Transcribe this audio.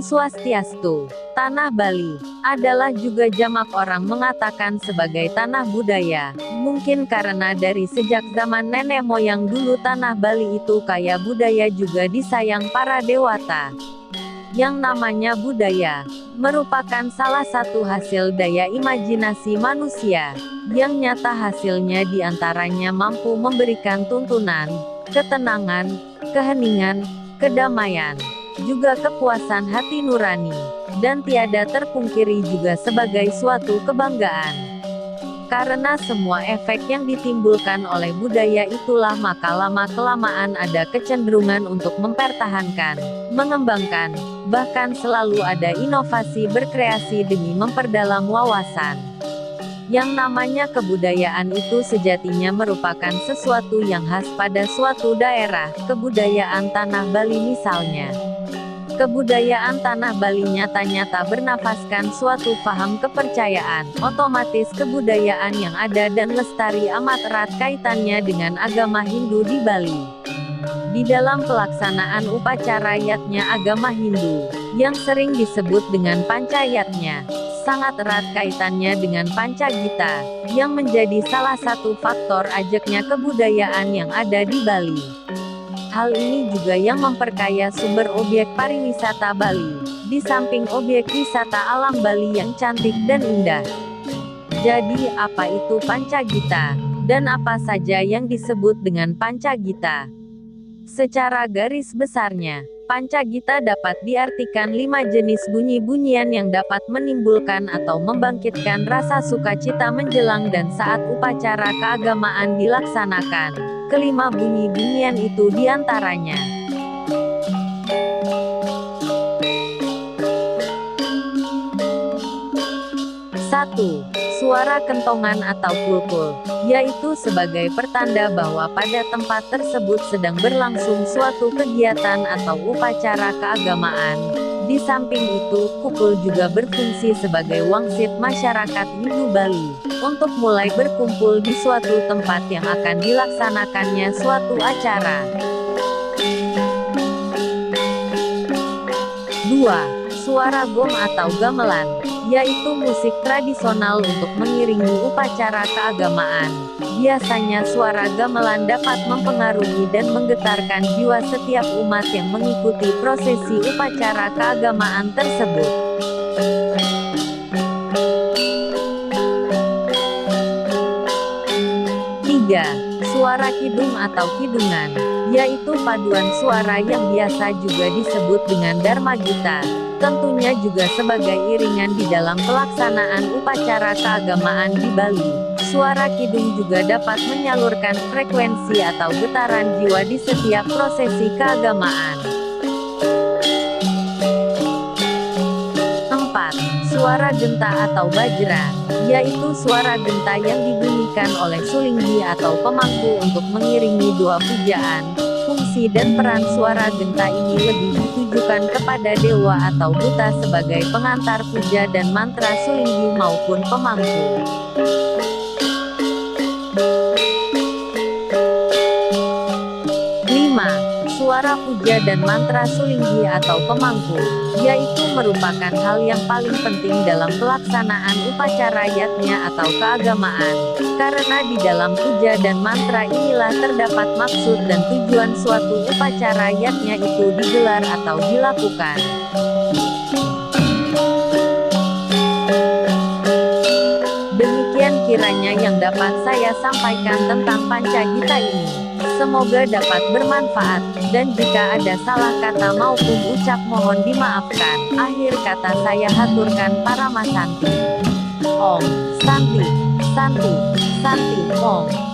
Swastiastu. Tanah Bali adalah juga jamak orang mengatakan sebagai tanah budaya. Mungkin karena dari sejak zaman nenek moyang dulu tanah Bali itu kaya budaya juga disayang para dewata. Yang namanya budaya merupakan salah satu hasil daya imajinasi manusia, yang nyata hasilnya diantaranya mampu memberikan tuntunan, ketenangan, keheningan, kedamaian, juga kepuasan hati nurani, dan tiada terpungkiri juga sebagai suatu kebanggaan. Karena semua efek yang ditimbulkan oleh budaya itulah maka lama-kelamaan ada kecenderungan untuk mempertahankan, mengembangkan, bahkan selalu ada inovasi berkreasi demi memperdalam wawasan. Yang namanya kebudayaan itu sejatinya merupakan sesuatu yang khas pada suatu daerah, kebudayaan tanah Bali misalnya. Kebudayaan tanah Bali nyata-nyata bernafaskan suatu paham kepercayaan, otomatis kebudayaan yang ada dan lestari amat erat kaitannya dengan agama Hindu di Bali. Di dalam pelaksanaan upacara yatnya agama Hindu, yang sering disebut dengan pancayatnya, sangat erat kaitannya dengan Pancagita, yang menjadi salah satu faktor ajaknya kebudayaan yang ada di Bali. Hal ini juga yang memperkaya sumber objek pariwisata Bali, di samping objek wisata alam Bali yang cantik dan indah. Jadi, apa itu Pancagita? Dan apa saja yang disebut dengan Pancagita? Secara garis besarnya, Pancagita dapat diartikan 5 jenis bunyi-bunyian yang dapat menimbulkan atau membangkitkan rasa sukacita menjelang dan saat upacara keagamaan dilaksanakan. Kelima bunyi-bunyian itu diantaranya: 1. Suara kentongan atau kulkul, yaitu sebagai pertanda bahwa pada tempat tersebut sedang berlangsung suatu kegiatan atau upacara keagamaan. Di samping itu, kukul juga berfungsi sebagai wangsit masyarakat Hindu Bali, untuk mulai berkumpul di suatu tempat yang akan dilaksanakannya suatu acara. 2. Suara gong atau gamelan, yaitu musik tradisional untuk mengiringi upacara keagamaan. Biasanya suara gamelan dapat mempengaruhi dan menggetarkan jiwa setiap umat yang mengikuti prosesi upacara keagamaan tersebut. 3. Suara kidung atau kidungan, yaitu paduan suara yang biasa juga disebut dengan Dharma Gita. Tentunya juga sebagai iringan di dalam pelaksanaan upacara keagamaan di Bali. Suara kidung juga dapat menyalurkan frekuensi atau getaran jiwa di setiap prosesi keagamaan. 4. Suara genta atau bajra, yaitu suara genta yang dibunyikan oleh sulinggi atau pemangku untuk mengiringi doa pujaan. Fungsi dan peran suara genta ini lebih ditujukan kepada dewa atau buta sebagai pengantar puja dan mantra sulinggi maupun pemangku. 5. Suara puja dan mantra sulinggi atau pemangku, yaitu merupakan hal yang paling penting dalam pelaksanaan upacara yatnya atau keagamaan, karena di dalam puja dan mantra inilah terdapat maksud dan tujuan suatu upacara yatnya itu digelar atau dilakukan. Demikian kiranya yang dapat saya sampaikan tentang Pancagita ini. Semoga dapat bermanfaat, dan jika ada salah kata maupun ucap mohon dimaafkan. Akhir kata saya haturkan para masanti. Om Santi, Santi, Santi, Om.